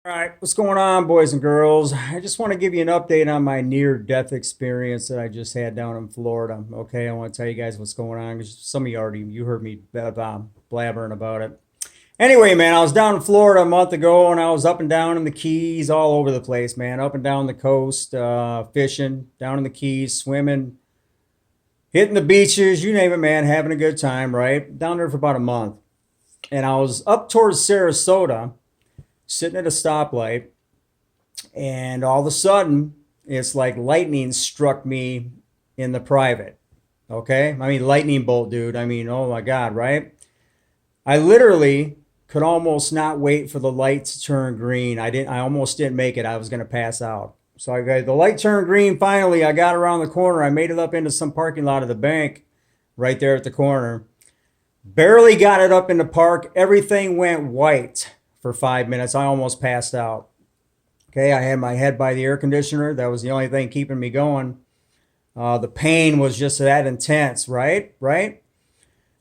All right, what's going on, boys and girls? I just want to give you an update on my near-death experience that I just had down in Florida. Okay, I want to tell you guys what's going on because some of you heard me blabbering about it. Anyway, man, I was down in Florida a month ago, and I was up and down in the Keys, all over the place, man. Up and down the coast, fishing, down in the Keys, swimming, hitting the beaches, you name it, man, having a good time, right? Down there for about a month, and I was up towards Sarasota sitting at a stoplight, and all of a sudden, it's like lightning struck me in the private. Okay? I mean, lightning bolt, dude. I mean, oh my God, right? I literally could almost not wait for the light to turn green. I almost didn't make it. I was going to pass out. So I got the light turned green finally. I got around the corner. I made it up into some parking lot of the bank right there at the corner. Barely got it up in the park. Everything went white for 5 minutes. I almost passed out. Okay, I had my head by the air conditioner. That was the only thing keeping me going. The pain was just that intense, right? Right?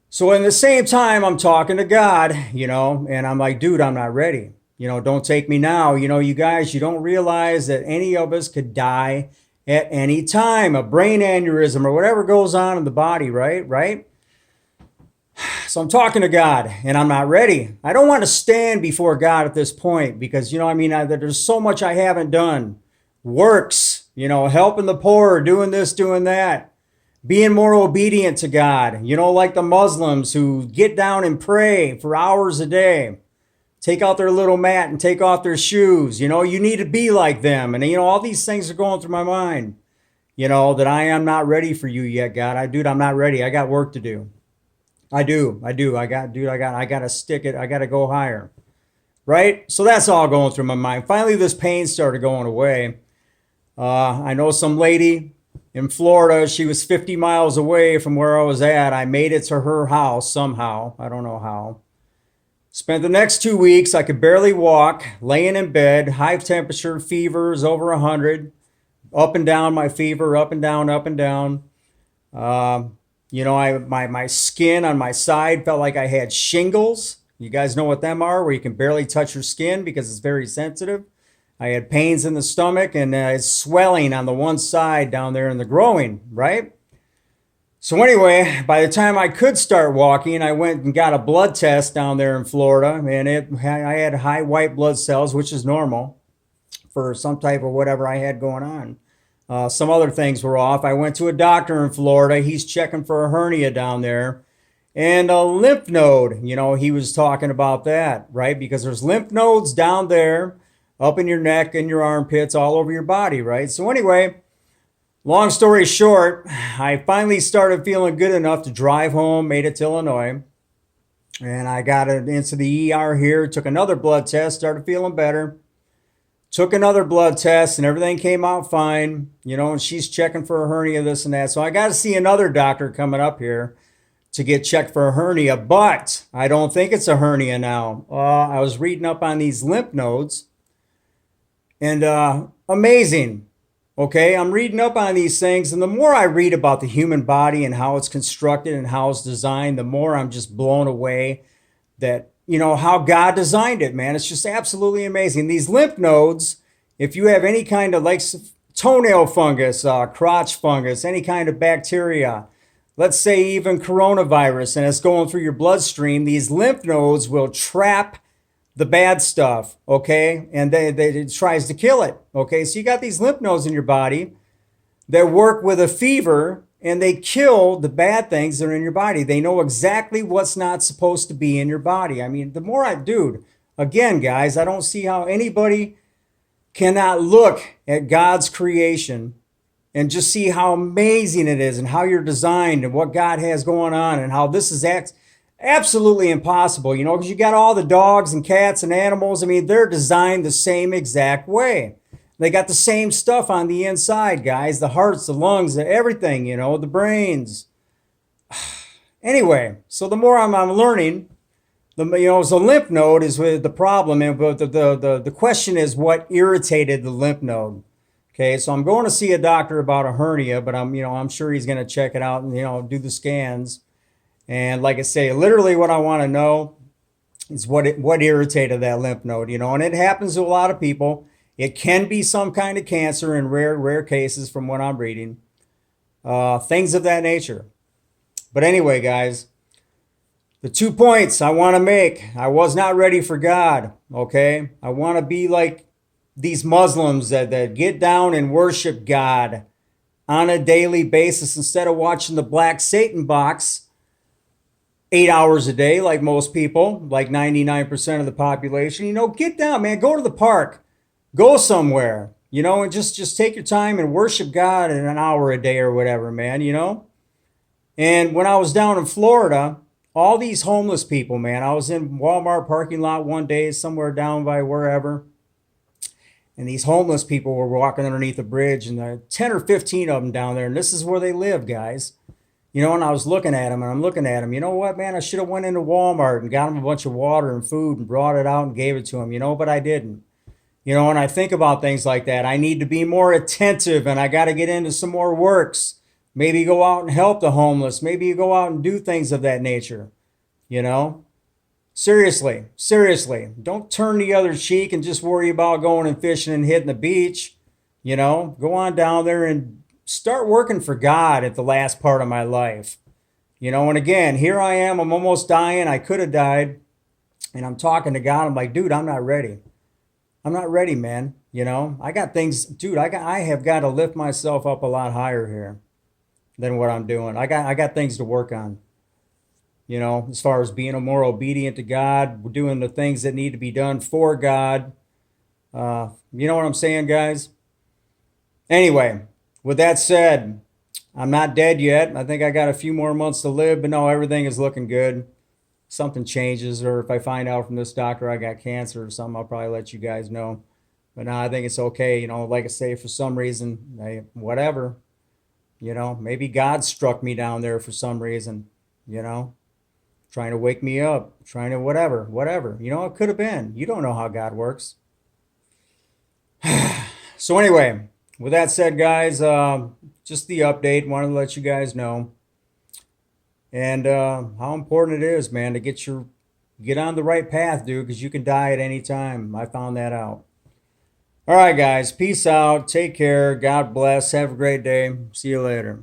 So in the same time, I'm talking to God, and I'm like, dude, I'm not ready. Don't take me now. You guys, you don't realize that any of us could die at any time, a brain aneurysm or whatever goes on in the body, right? Right? So I'm talking to God and I'm not ready. I don't want to stand before God at this point because, there's so much I haven't done. Works, helping the poor, doing this, doing that, being more obedient to God, like the Muslims who get down and pray for hours a day, take out their little mat and take off their shoes. You need to be like them. And, all these things are going through my mind, that I am not ready for you yet, God. I'm not ready. I got work to do. I do. I got to stick it. I got to go higher. Right? So that's all going through my mind. Finally, this pain started going away. I know some lady in Florida. She was 50 miles away from where I was at. I made it to her house somehow. I don't know how. Spent the next 2 weeks. I could barely walk, laying in bed, high temperature, fevers over 100, up and down my fever, up and down, up and down. My skin on my side felt like I had shingles. You guys know what them are, where you can barely touch your skin because it's very sensitive. I had pains in the stomach and swelling on the one side down there in the groin, right? So anyway, by the time I could start walking, I went and got a blood test down there in Florida, and I had high white blood cells, which is normal for some type of whatever I had going on. Some other things were off. I went to a doctor in Florida. He's checking for a hernia down there and a lymph node. He was talking about that, right? Because there's lymph nodes down there, up in your neck and your armpits, all over your body, right? So anyway, long story short, I finally started feeling good enough to drive home, made it to Illinois. And I got into the ER here, took another blood test, started feeling better. Took another blood test and everything came out fine, and she's checking for a hernia, this and that. So I got to see another doctor coming up here to get checked for a hernia, but I don't think it's a hernia now. I was reading up on these lymph nodes and amazing. Okay, I'm reading up on these things, and the more I read about the human body and how it's constructed and how it's designed, the more I'm just blown away that how God designed it, man. It's just absolutely amazing. These lymph nodes, if you have any kind of like toenail fungus, crotch fungus, any kind of bacteria, let's say even coronavirus, and it's going through your bloodstream, these lymph nodes will trap the bad stuff, okay? And it tries to kill it, okay? So you got these lymph nodes in your body that work with a fever, and they kill the bad things that are in your body. They know exactly what's not supposed to be in your body. I mean, dude, again, guys, I don't see how anybody cannot look at God's creation and just see how amazing it is and how you're designed and what God has going on and how this is absolutely impossible, because you got all the dogs and cats and animals. I mean, they're designed the same exact way. They got the same stuff on the inside, guys. The hearts, the lungs, everything, the brains. Anyway, so the more I'm learning, the lymph node is the problem. And but the question is what irritated the lymph node. Okay, so I'm going to see a doctor about a hernia, but I'm sure he's going to check it out and, do the scans. And like I say, literally what I want to know Is what irritated that lymph node, you know, and it happens to a lot of people. It can be some kind of cancer in rare cases, from what I'm reading, things of that nature. But anyway, guys, the 2 points I want to make: I was not ready for God. Okay, I want to be like these Muslims that get down and worship God on a daily basis instead of watching the Black Satan box 8 hours a day, like most people, like 99% of the population. You know, get down, man. Go to the park, go somewhere, you know, and just take your time and worship God in an hour a day or whatever, man. You know. And when I was down in Florida, all these homeless people, man. I was in Walmart parking lot one day, somewhere down by wherever, and these homeless people were walking underneath a bridge, and there are 10 or 15 of them down there, and this is where they live, guys. You know, and I was looking at him, and I'm looking at him. You know what, man? I should have went into Walmart and got him a bunch of water and food and brought it out and gave it to him, you know, but I didn't. You know, and I think about things like that. I need to be more attentive, and I got to get into some more works. Maybe go out and help the homeless. Maybe you go out and do things of that nature, you know? Seriously, seriously. Don't turn the other cheek and just worry about going and fishing and hitting the beach. You know, go on down there and start working for God at the last part of my life. You know, and again, here I am. I'm almost dying. I could have died. And I'm talking to God. I'm like, dude, I'm not ready. I'm not ready, man. You know, I got things, dude, I have got to lift myself up a lot higher here than what I'm doing. I got things to work on. You know, as far as being more obedient to God, doing the things that need to be done for God. You know what I'm saying, guys? Anyway, with that said, I'm not dead yet. I think I got a few more months to live, but no, everything is looking good. Something changes, or if I find out from this doctor I got cancer or something, I'll probably let you guys know. But no, I think it's okay. You know, like I say, for some reason, whatever, you know, maybe God struck me down there for some reason, you know, trying to wake me up, trying to whatever. You know, it could have been. You don't know how God works. So anyway, with that said, guys, just the update. Wanted to let you guys know, and how important it is, man, to get on the right path, dude, because you can die at any time. I found that out. All right, guys, peace out. Take care. God bless. Have a great day. See you later.